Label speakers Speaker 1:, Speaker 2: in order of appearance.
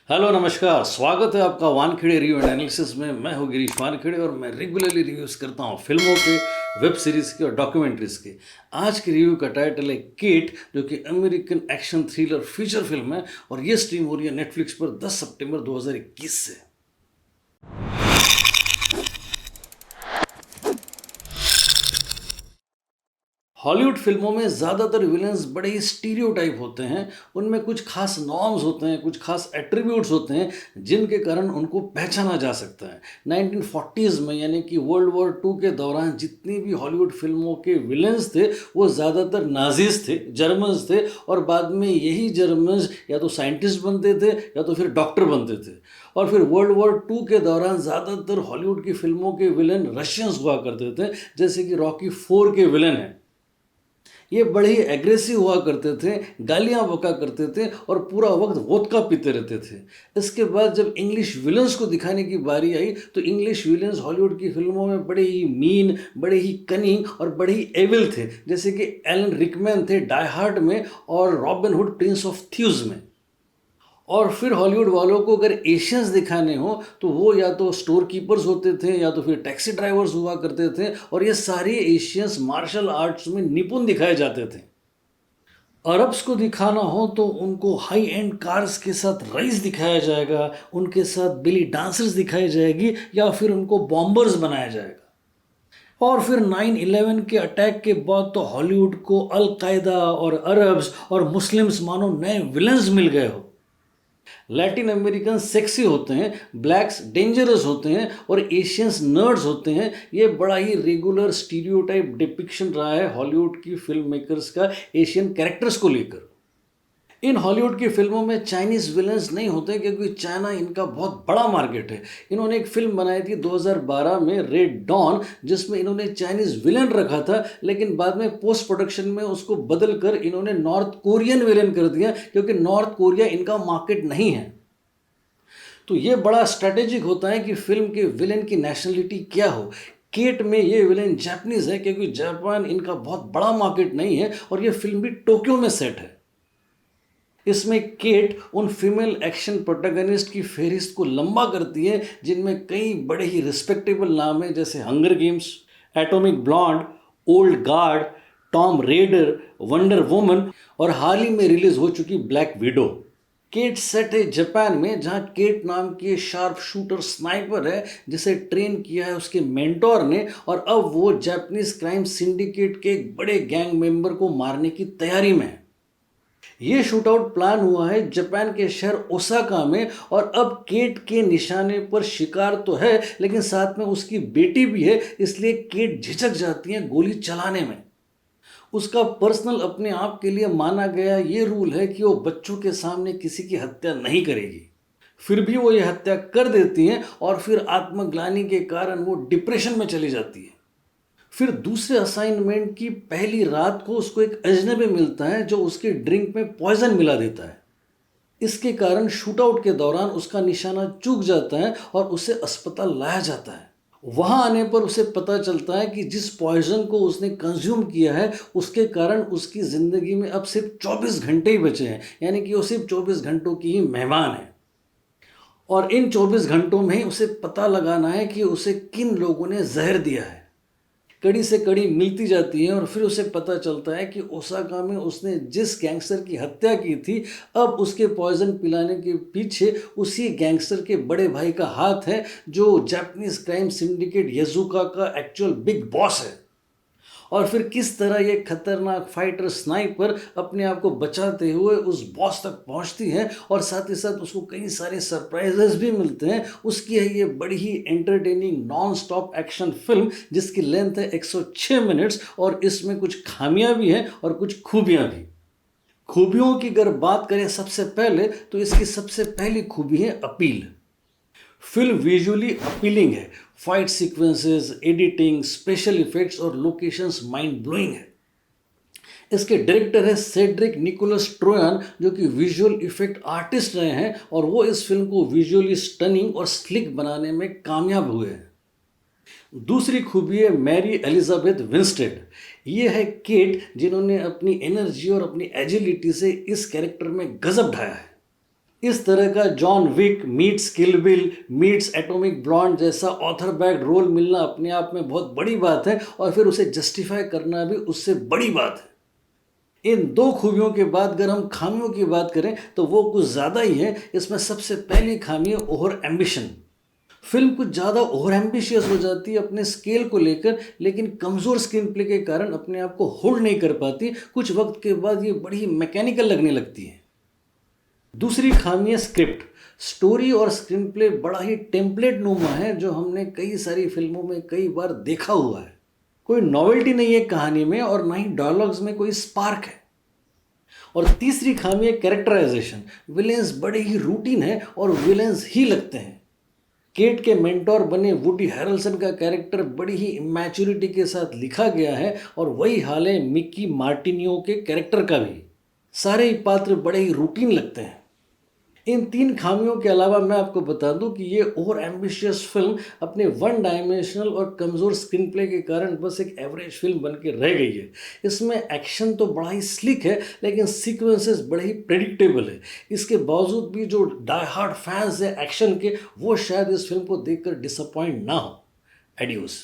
Speaker 1: Hello नमस्कार, स्वागत है आपका वानखेड़े रिव्यू एंड एनालिसिस में। मैं हूँ गिरीश वानखेड़े और मैं रेगुलरली रिव्यूज़ करता हूँ फिल्मों के, वेब सीरीज़ के और डॉक्यूमेंट्रीज़ के। आज की रिव्यू का टाइटल है केट, जो कि American action thriller feature film है और ये स्ट्रीम हो रही है नेटफ्लिक्स पर 10 सितंबर 2021 से। हॉलीवुड फिल्मों में ज़्यादातर विलन्स बड़े ही स्टीरियोटाइप होते हैं। उनमें कुछ खास नॉर्म्स होते हैं, कुछ खास एट्रीब्यूट्स होते हैं जिनके कारण उनको पहचाना जा सकता है। 1940s में यानी कि वर्ल्ड वॉर टू के दौरान जितनी भी हॉलीवुड फिल्मों के विलन्स थे वो ज़्यादातर नाजीज थे, जर्मन्स थे, और बाद में यही जर्मन्स या तो साइंटिस्ट बनते थे या तो फिर डॉक्टर बनते थे। और फिर वर्ल्ड वॉर टू के दौरान ज़्यादातर हॉलीवुड की फिल्मों के विलन रशियंस हुआ करते थे, जैसे कि रॉकी 4 के विलन हैं। ये बड़े ही एग्रेसिव हुआ करते थे, गालियाँ बका करते थे और पूरा वक्त वोदका पीते रहते थे। इसके बाद जब इंग्लिश विलन्स को दिखाने की बारी आई तो इंग्लिश विलन्स हॉलीवुड की फिल्मों में बड़े ही मीन, बड़े ही कनिंग और बड़े ही एविल थे, जैसे कि एलन रिकमैन थे डाई हार्ड में और robin hood Prince of thieves में। और फिर हॉलीवुड वालों को अगर एशियंस दिखाने हो तो वो या तो स्टोर कीपर्स होते थे या तो फिर टैक्सी ड्राइवर्स हुआ करते थे, और ये सारे एशियंस मार्शल आर्ट्स में निपुण दिखाए जाते थे। अरब्स को दिखाना हो तो उनको हाई एंड कार्स के साथ रईस दिखाया जाएगा, उनके साथ बेली डांसर्स दिखाई जाएगी या फिर उनको बॉम्बर्स बनाया जाएगा। और फिर 9/11 के अटैक के बाद तो हॉलीवुड को अल-कायदा और अरब्स और मुस्लिम्स मानो नए विलन्स मिल गए हो। लैटिन अमेरिकन सेक्सी होते हैं, ब्लैक्स डेंजरस होते हैं और एशियंस नर्ड्स होते हैं। ये बड़ा ही रेगुलर स्टीरियोटाइप डिपिक्शन रहा है हॉलीवुड की फिल्म मेकर्स का एशियन कैरेक्टर्स को लेकर। इन हॉलीवुड की फिल्मों में चाइनीज़ विलन्स नहीं होते क्योंकि चाइना इनका बहुत बड़ा मार्केट है। इन्होंने एक फिल्म बनाई थी 2012 में, रेड डॉन, जिसमें इन्होंने चाइनीज़ विलन रखा था, लेकिन बाद में पोस्ट प्रोडक्शन में उसको बदल कर इन्होंने नॉर्थ कोरियन विलन कर दिया क्योंकि नॉर्थ कोरिया इनका मार्केट नहीं है। तो ये बड़ा स्ट्रेटेजिक होता है कि फिल्म के विलेन की नेशनलिटी क्या हो। केट में ये विलेन जापानीज है क्योंकि जापान इनका बहुत बड़ा मार्केट नहीं है और ये फिल्म भी टोक्यो में सेट है। इसमें केट उन फीमेल एक्शन प्रोटैगनिस्ट की फहरिस्त को लंबा करती है जिनमें कई बड़े ही रिस्पेक्टेबल नाम हैं, जैसे Hunger Games, Atomic Blonde, Old Guard, Tomb Raider, Wonder Woman और हाल ही में रिलीज हो चुकी ब्लैक विडो। केट सेट है जापान में, जहां केट नाम की शार्प शूटर स्नाइपर है जिसे ट्रेन किया है उसके मेंटोर ने, और अब वो जापानीज क्राइम सिंडिकेट के एक बड़े गैंग मेंबर को मारने की तैयारी में है। ये शूटआउट प्लान हुआ है जापान के शहर ओसाका में, और अब केट के निशाने पर शिकार तो है लेकिन साथ में उसकी बेटी भी है, इसलिए केट झिझक जाती है गोली चलाने में। उसका पर्सनल अपने आप के लिए माना गया ये रूल है कि वो बच्चों के सामने किसी की हत्या नहीं करेगी। फिर भी वो ये हत्या कर देती हैं और फिर आत्मग्लानि के कारण वो डिप्रेशन में चली जाती है। फिर दूसरे असाइनमेंट की पहली रात को उसको एक अजनबी मिलता है जो उसके ड्रिंक में पॉइजन मिला देता है। इसके कारण शूटआउट के दौरान उसका निशाना चूक जाता है और उसे अस्पताल लाया जाता है। वहां आने पर उसे पता चलता है कि जिस पॉइजन को उसने कंज्यूम किया है उसके कारण उसकी ज़िंदगी में अब सिर्फ 24 घंटे ही बचे हैं, यानी कि वो सिर्फ 24 घंटों की ही मेहमान है। और इन 24 घंटों में ही उसे पता लगाना है कि उसे किन लोगों ने जहर दिया है। कड़ी से कड़ी मिलती जाती है और फिर उसे पता चलता है कि ओसाका में उसने जिस गैंगस्टर की हत्या की थी, अब उसके पॉइजन पिलाने के पीछे उसी गैंगस्टर के बड़े भाई का हाथ है जो जापानीज क्राइम सिंडिकेट याजुका का एक्चुअल बिग बॉस है। और फिर किस तरह ये खतरनाक फाइटर स्नाइपर अपने आप को बचाते हुए उस बॉस तक पहुंचती है और साथ ही साथ उसको कई सारे सरप्राइजेस भी मिलते हैं। उसकी है ये बड़ी ही entertaining non stop action film जिसकी लेंथ है 106 मिनट्स, और इसमें कुछ खामियां भी हैं और कुछ खूबियां भी। खूबियों की अगर बात करें सबसे पहले तो इसकी सबसे पहली खूबी है अपील। फिल्म विजुअली अपीलिंग है, fight sequences, editing, special effects और लोकेशंस माइंड ब्लोइंग है। इसके डायरेक्टर है सेड्रिक निकोलस ट्रोयन जो कि विजुअल इफेक्ट आर्टिस्ट रहे हैं और वो इस फिल्म को विजुअली स्टनिंग और स्लिक बनाने में कामयाब हुए हैं। दूसरी खूबी है मैरी एलिजाबेथ विंस्टेड। ये है केट जिन्होंने अपनी एनर्जी और अपनी एजिलिटी से इस कैरेक्टर में गजब ढाया है। इस तरह का जॉन विक मीट्स किल बिल मीट्स एटॉमिक ब्लॉन्ड जैसा ऑथर बैक्ड रोल मिलना अपने आप में बहुत बड़ी बात है, और फिर उसे जस्टिफाई करना भी उससे बड़ी बात है। इन दो खूबियों के बाद अगर हम खामियों की बात करें तो वो कुछ ज़्यादा ही है। इसमें सबसे पहली खामी है ओवर एम्बिशन। फिल्म कुछ ज़्यादा ओवर एम्बिशियस हो जाती है अपने स्केल को लेकर, लेकिन कमज़ोर स्क्रीन प्ले के कारण अपने आप को होल्ड नहीं कर पाती। कुछ वक्त के बाद ये बड़ी मैकेनिकल लगने लगती है। दूसरी खामी है स्क्रिप्ट। स्टोरी और स्क्रीन प्ले बड़ा ही टेम्पलेट नुमा है, जो हमने कई सारी फिल्मों में कई बार देखा हुआ है। कोई नॉवेल्टी नहीं है कहानी में, और ना ही डायलॉग्स में कोई स्पार्क है। और तीसरी खामी है कैरेक्टराइजेशन। विलेंस बड़े ही रूटीन है और विलेंस ही लगते हैं। केट के मेंटोर बने वुडी हैरेल्सन का कैरेक्टर बड़ी ही इमैच्योरिटी के साथ लिखा गया है, और वही हाल है मिकी मार्टिनियो के कैरेक्टर का भी। सारे ही पात्र बड़े ही रूटीन लगते हैं। इन तीन खामियों के अलावा मैं आपको बता दूं कि ये ओवर एम्बिशियस फिल्म अपने वन डायमेंशनल और कमज़ोर स्क्रीन प्ले के कारण बस एक एवरेज फिल्म बन के रह गई है। इसमें एक्शन तो बड़ा ही स्लिक है, लेकिन सीक्वेंसेस बड़े ही प्रेडिक्टेबल है। इसके बावजूद भी जो डाई हार्ड फैंस हैं एक्शन के, वो शायद इस फिल्म को देखकर डिसअपॉइंट ना हो। एडियोस।